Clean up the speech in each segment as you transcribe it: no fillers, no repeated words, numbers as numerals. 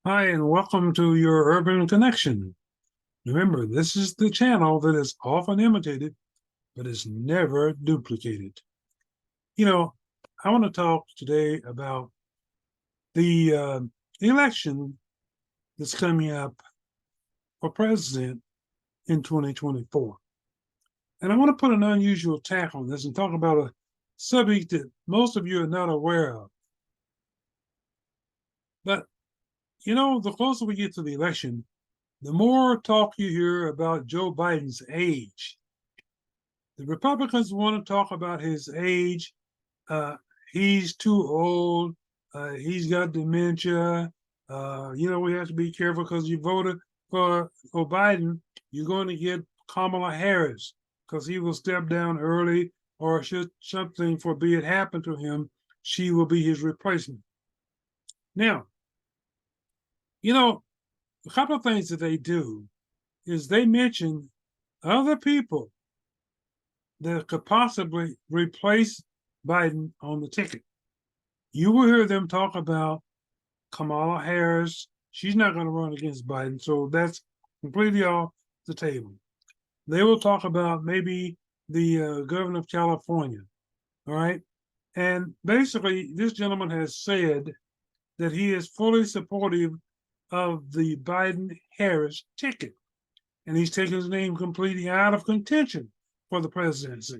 Hi, and welcome to your Urban Connection. Remember, this is the channel that is often imitated, but is never duplicated. You know, I want to talk today about the election that's coming up for president in 2024. And I want to put an unusual tack on this and talk about a subject that most of you are not aware of. But, the closer we get to the election, the more talk you hear about Joe Biden's age. The Republicans want to talk about his age. Uh, he's too old. He's got dementia. We have to be careful because you voted for Biden. You're going to get Kamala Harris because he will step down early, or should something forbid happen to him, she will be his replacement. Now, a couple of things that they do is they mention other people that could possibly replace Biden on the ticket. You will hear them talk about Kamala Harris. She's not going to run against Biden, so that's completely off the table. They will talk about maybe the governor of California. All right. And basically, this gentleman has said that he is fully supportive of the Biden Harris ticket. And he's taken his name completely out of contention for the presidency.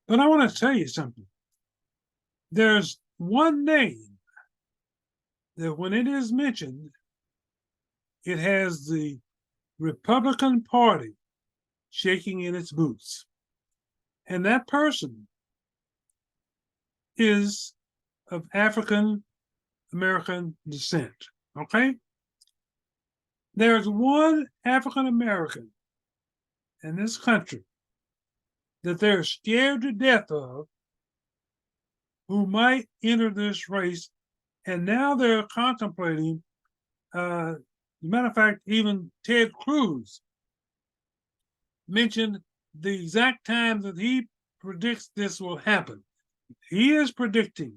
But I want to tell you something. There's one name that when it is mentioned, it has the Republican Party shaking in its boots. And that person is of African American descent. Okay? There's one African American in this country that they're scared to death of who might enter this race. And now they're contemplating, as a matter of fact, even Ted Cruz mentioned the exact time that he predicts this will happen. He is predicting,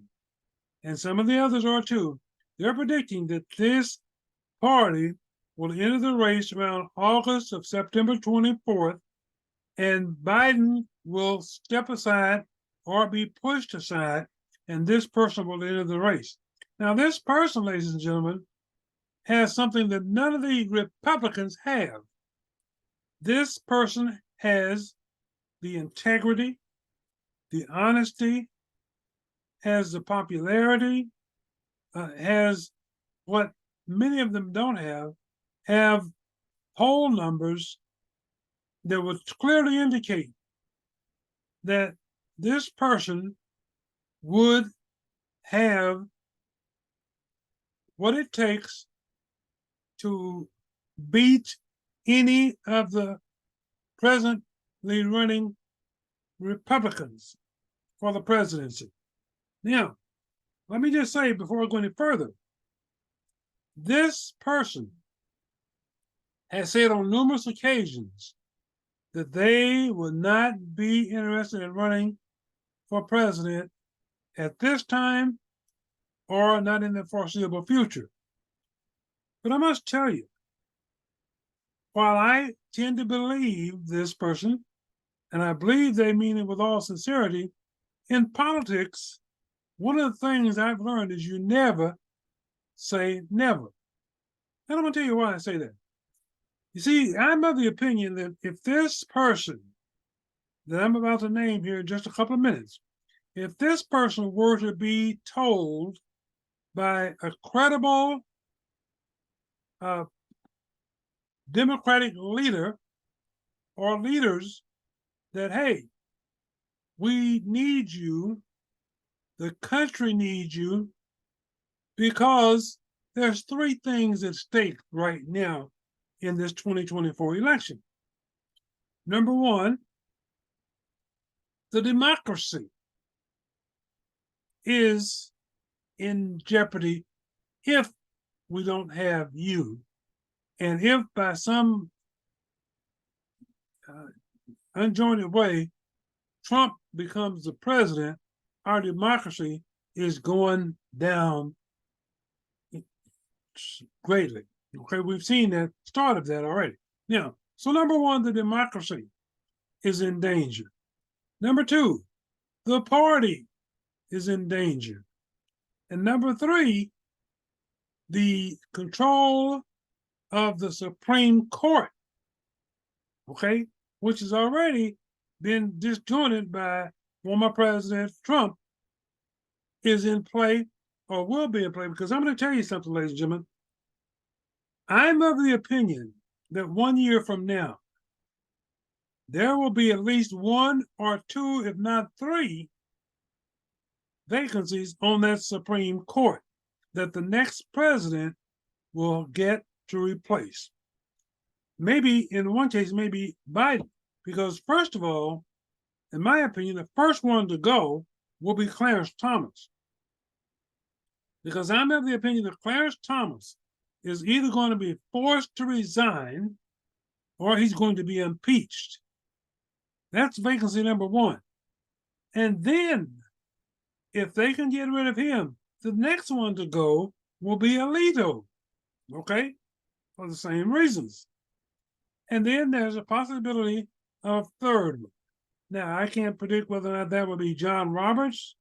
and some of the others are too, they're predicting that this party will enter the race around August of September 24th, and Biden will step aside or be pushed aside, and this person will enter the race. Now, this person, ladies and gentlemen, has something that none of the Republicans have. This person has the integrity, the honesty, has the popularity, has what many of them don't have poll numbers that would clearly indicate that this person would have what it takes to beat any of the presently running Republicans for the presidency. Now, let me just say before I go any further, this person has said on numerous occasions that they will not be interested in running for president at this time or not in the foreseeable future. But I must tell you, while I tend to believe this person, and I believe they mean it with all sincerity, in politics, one of the things I've learned is you never say never. And I'm going to tell you why I say that. You see, I'm of the opinion that if this person that I'm about to name here in just a couple of minutes, if this person were to be told by a credible uh, Democratic leader or leaders that, hey, we need you, the country needs you, because there's three things at stake right now in this 2024 election. Number one, the democracy is in jeopardy if we don't have you. And if by some unjointed way Trump becomes the president, our democracy is going down greatly. Okay, we've seen that start of that already. Now, so number one, the democracy is in danger. Number two, the party is in danger. And number three, the control of the Supreme Court, okay, which has already been disjointed by former President Trump, is in play or will be in play. Because I'm going to tell you something, ladies and gentlemen. I'm of the opinion that 1 year from now, there will be at least one or two, if not three, vacancies on that Supreme Court that the next president will get to replace. Maybe in one case, maybe Biden, because first of all, in my opinion, the first one to go will be Clarence Thomas. Because I'm of the opinion that Clarence Thomas is either going to be forced to resign or he's going to be impeached. That's vacancy number one. And then, if they can get rid of him, the next one to go will be Alito, okay, for the same reasons. And then there's a possibility of third one. Now, I can't predict whether or not that will be John Roberts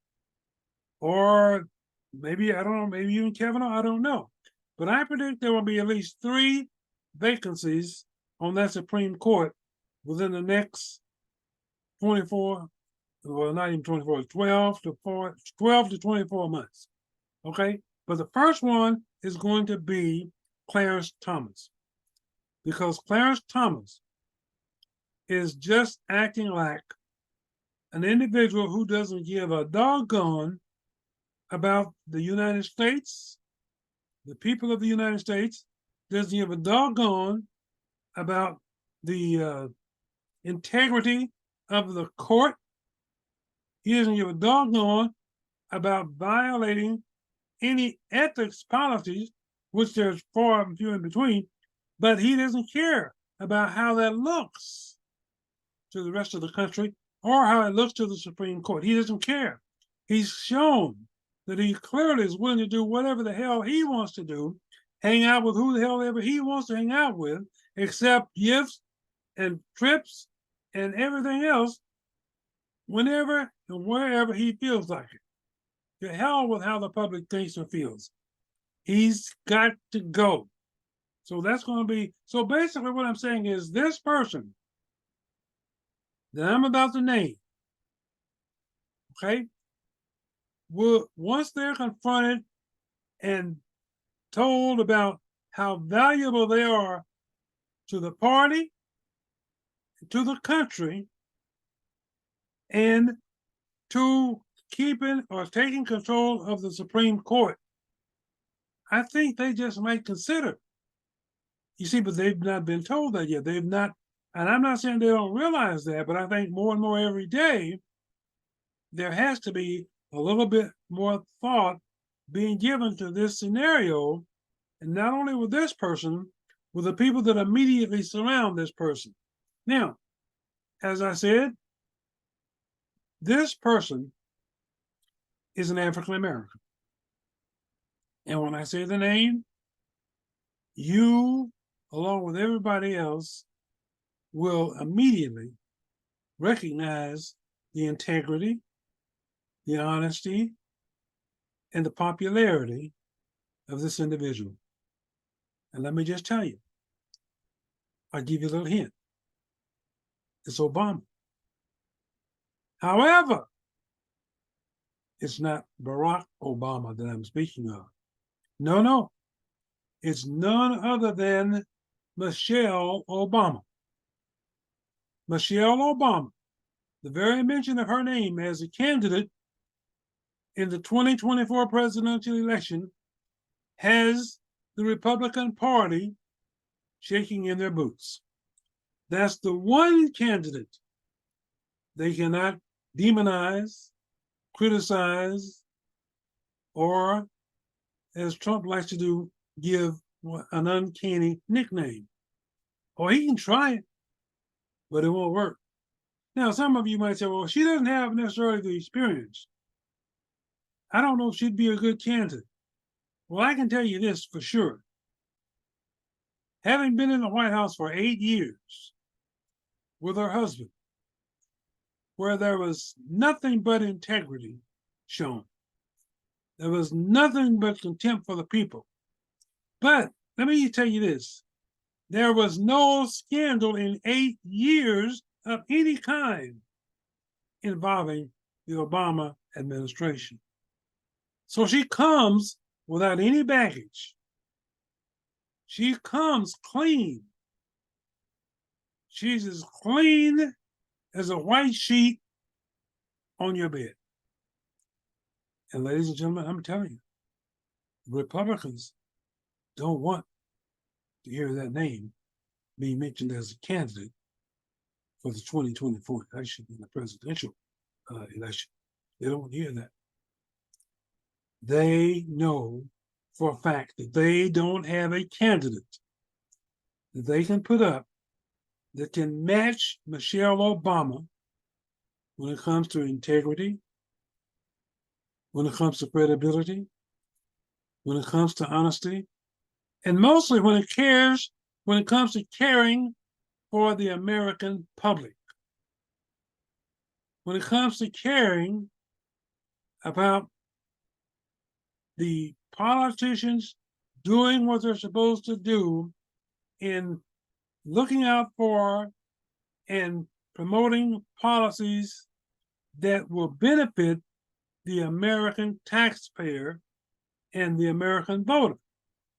or maybe, I don't know, maybe even Kavanaugh, I don't know. But I predict there will be at least three vacancies on that Supreme Court within the next 24, well, not even 24, 12 to 24 months. Okay? But the first one is going to be Clarence Thomas. Because Clarence Thomas is just acting like an individual who doesn't give a doggone about the United States, the people of the United States, doesn't give a doggone about the integrity of the court. He doesn't give a doggone about violating any ethics policies, which there's far and few in between, but he doesn't care about how that looks to the rest of the country or how it looks to the Supreme Court. He doesn't care. He's shown that he clearly is willing to do whatever the hell he wants to do, hang out with who the hell ever he wants to hang out with, accept gifts and trips and everything else whenever and wherever he feels like it. To hell with how the public thinks or feels. He's got to go. So that's going to be, so basically what I'm saying is this person that I'm about to name, okay, will, once they're confronted and told about how valuable they are to the party, to the country, and to keeping or taking control of the Supreme Court, I think they just might consider. You see, but they've not been told that yet. They've not, and I'm not saying they don't realize that, but I think more and more every day, there has to be a little bit more thought being given to this scenario, and not only with this person, with the people that immediately surround this person. Now, as I said, this person is an African American. And when I say the name, you, along with everybody else, will immediately recognize the integrity, the honesty, and the popularity of this individual. And let me just tell you, I'll give you a little hint. It's Obama. However, it's not Barack Obama that I'm speaking of. No. It's none other than Michelle Obama. Michelle Obama, the very mention of her name as a candidate in the 2024 presidential election has the Republican Party shaking in their boots. That's the one candidate they cannot demonize, criticize, or, as Trump likes to do, give an uncanny nickname. Or he can try it, but it won't work. Now, some of you might say, well, she doesn't have necessarily the experience. I don't know if she'd be a good candidate. Well, I can tell you this for sure. having been in the White House for 8 years with her husband, where there was nothing but integrity shown. There was nothing but contempt for the people. But let me tell you this, there was no scandal in 8 years of any kind involving the Obama administration. So she comes without any baggage. She comes clean. She's as clean as a white sheet on your bed. And ladies and gentlemen, I'm telling you, Republicans don't want to hear that name being mentioned as a candidate for the 2024 election in the presidential election. They don't want to hear that. They know for a fact that they don't have a candidate that they can put up that can match Michelle Obama when it comes to integrity, when it comes to credibility, when it comes to honesty, and mostly when it comes to caring for the American public. When it comes to caring about the politicians doing what they're supposed to do in looking out for and promoting policies that will benefit the American taxpayer and the American voter,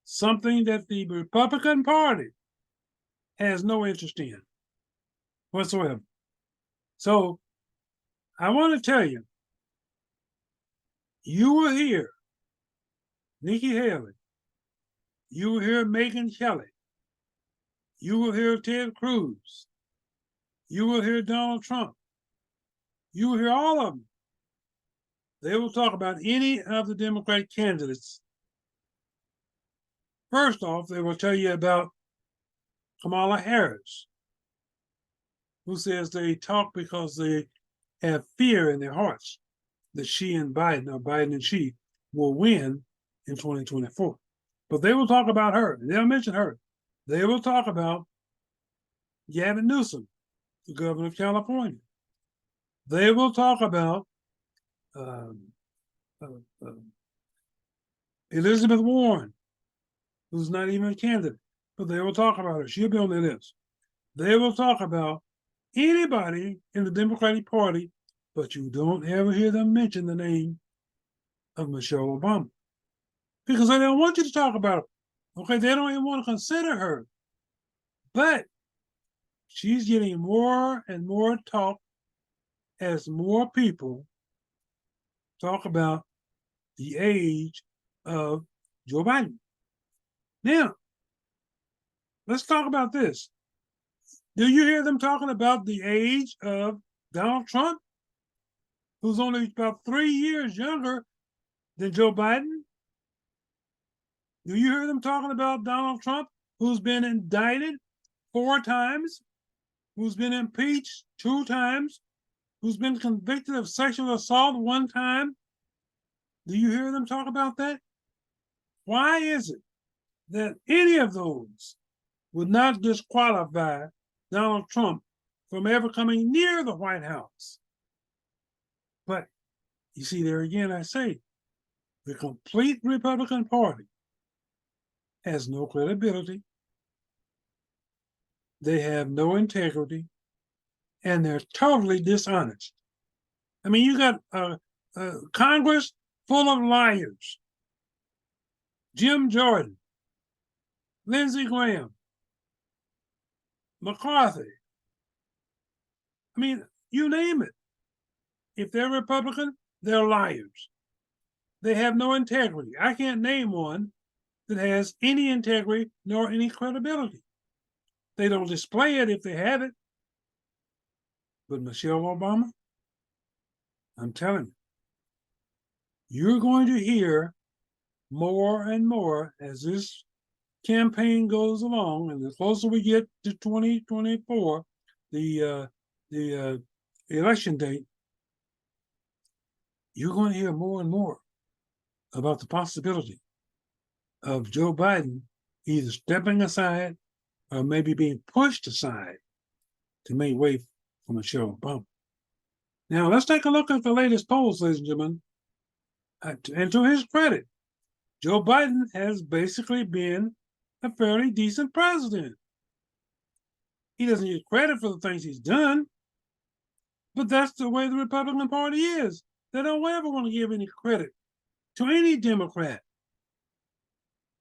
something that the Republican Party has no interest in whatsoever. So I want to tell you, you will hear Nikki Haley, you will hear Megyn Kelly, you will hear Ted Cruz, you will hear Donald Trump, you will hear all of them. They will talk about any of the Democratic candidates. First off, they will tell you about Kamala Harris, who says they talk because they have fear in their hearts that she and Biden, or Biden and she, will win in 2024. But they will talk about her, and they'll mention her. They will talk about Gavin Newsom, the governor of California. They will talk about Elizabeth Warren, who's not even a candidate, but they will talk about her. She'll be on their list. They will talk about anybody in the Democratic Party, but you don't ever hear them mention the name of Michelle Obama because they don't want you to talk about her. Okay, they don't even want to consider her. But she's getting more and more talk as more people talk about the age of Joe Biden. Now, let's talk about this. Do you hear them talking about the age of Donald Trump, who's only about 3 years younger than Joe Biden? Do you hear them talking about Donald Trump, who's been indicted 4 times, who's been impeached 2 times, who's been convicted of sexual assault 1 time? Do you hear them talk about that? Why is it that any of those would not disqualify Donald Trump from ever coming near the White House? But you see, there again, I say, the complete Republican Party has no credibility. They have no integrity, and they're totally dishonest. I mean, you got Congress full of liars. Jim Jordan, Lindsey Graham, McCarthy. I mean, you name it. If they're Republican, they're liars. They have no integrity. I can't name one that has any integrity nor any credibility. They don't display it if they have it. But Michelle Obama, I'm telling you, you're going to hear more and more as this campaign goes along, and the closer we get to 2024, the election date, you're going to hear more and more about the possibility of Joe Biden either stepping aside are maybe being pushed aside to make way for Michelle Obama. Now, let's take a look at the latest polls, ladies and gentlemen. And to his credit, Joe Biden has basically been a fairly decent president. He doesn't get credit for the things he's done, but that's the way the Republican Party is. They don't ever want to give any credit to any Democrat,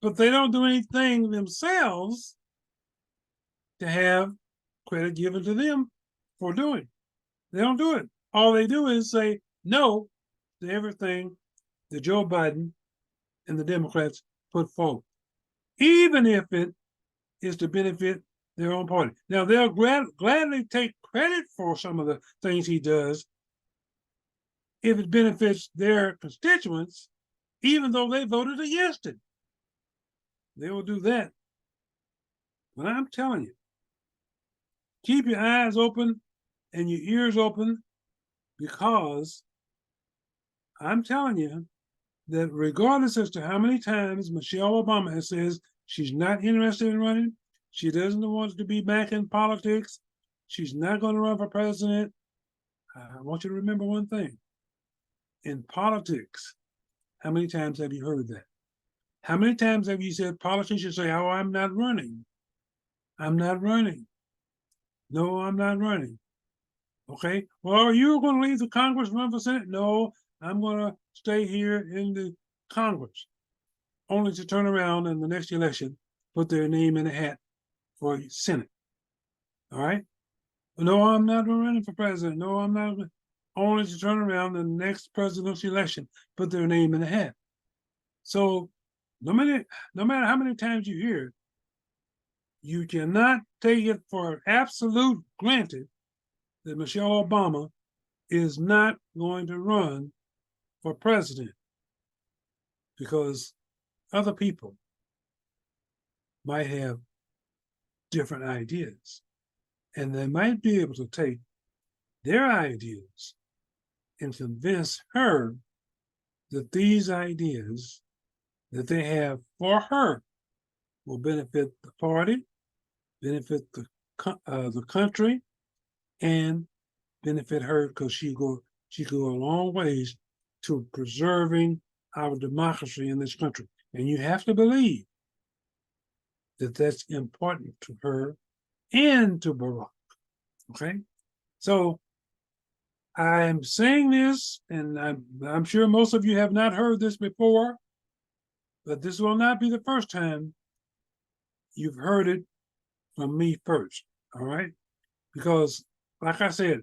but they don't do anything themselves to have credit given to them for doing. They don't do it. All they do is say no to everything that Joe Biden and the Democrats put forward, even if it is to benefit their own party. Now, they'll gladly take credit for some of the things he does if it benefits their constituents, even though they voted against it. They will do that. But I'm telling you, keep your eyes open and your ears open, because I'm telling you that regardless as to how many times Michelle Obama has says she's not interested in running, she doesn't want to be back in politics, she's not going to run for president, I want you to remember one thing. In politics, how many times have you heard that? How many times have you said politicians say, oh, I'm not running? I'm not running. No, I'm not running. Okay, well, you're going to leave the Congress and run for Senate? No, I'm going to stay here in the Congress, only to turn around in the next election, put their name in a hat for Senate. All right? No, I'm not running for president. No, I'm not. Only to turn around in the next presidential election, put their name in a hat. So no matter how many times you hear it, you cannot take it for absolute granted that Michelle Obama is not going to run for president, because other people might have different ideas, and they might be able to take their ideas and convince her that these ideas that they have for her will benefit the party, benefit the country, and benefit her, because she go a long ways to preserving our democracy in this country. And you have to believe that that's important to her and to Barack. Okay, so I'm saying this, and I'm sure most of you have not heard this before, but this will not be the first time you've heard it from me first. All right, because like I said,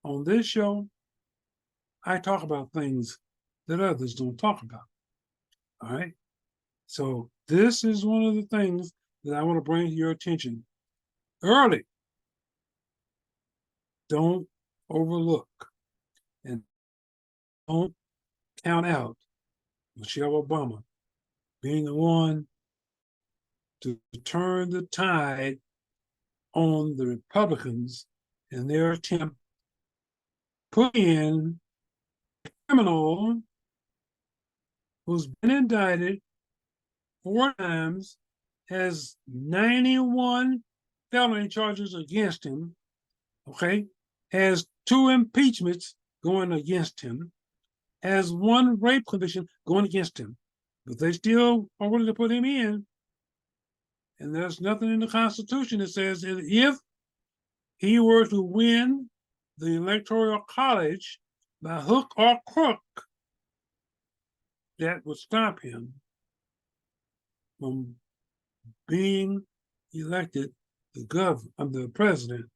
on this show, I talk about things that others don't talk about. All right. So this is one of the things that I want to bring to your attention early. Don't overlook and don't count out Michelle Obama being the one to turn the tide on the Republicans in their attempt to put in a criminal who's been indicted 4 times, has 91 felony charges against him, okay, has 2 impeachments going against him, has 1 rape conviction going against him, but they still are willing to put him in. And there's nothing in the Constitution that says that if he were to win the Electoral College by hook or crook, that would stop him from being elected the president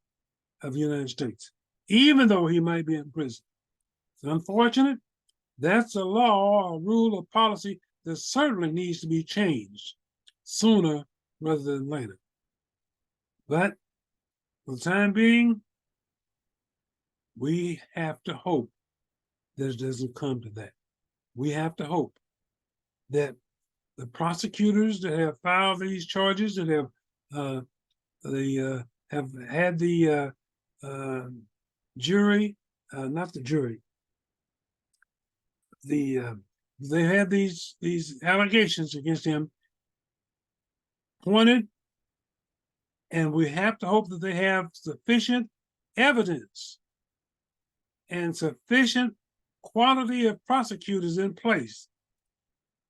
of the United States, even though he might be in prison. It's unfortunate. That's a law, a rule, a policy that certainly needs to be changed sooner rather than later. But for the time being, we have to hope that it doesn't come to that. We have to hope that the prosecutors that have filed these charges, that have had the jury, not the jury, they had these allegations against him pointed And we have to hope that they have sufficient evidence and sufficient quality of prosecutors in place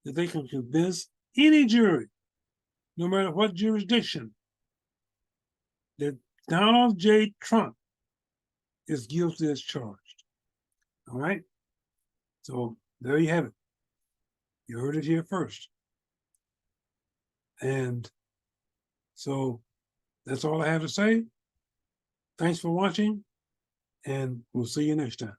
that they can convince any jury, no matter what jurisdiction, that Donald J. Trump is guilty as charged. All right? So there you have it. You heard it here first. And so that's all I have to say. Thanks for watching, and we'll see you next time.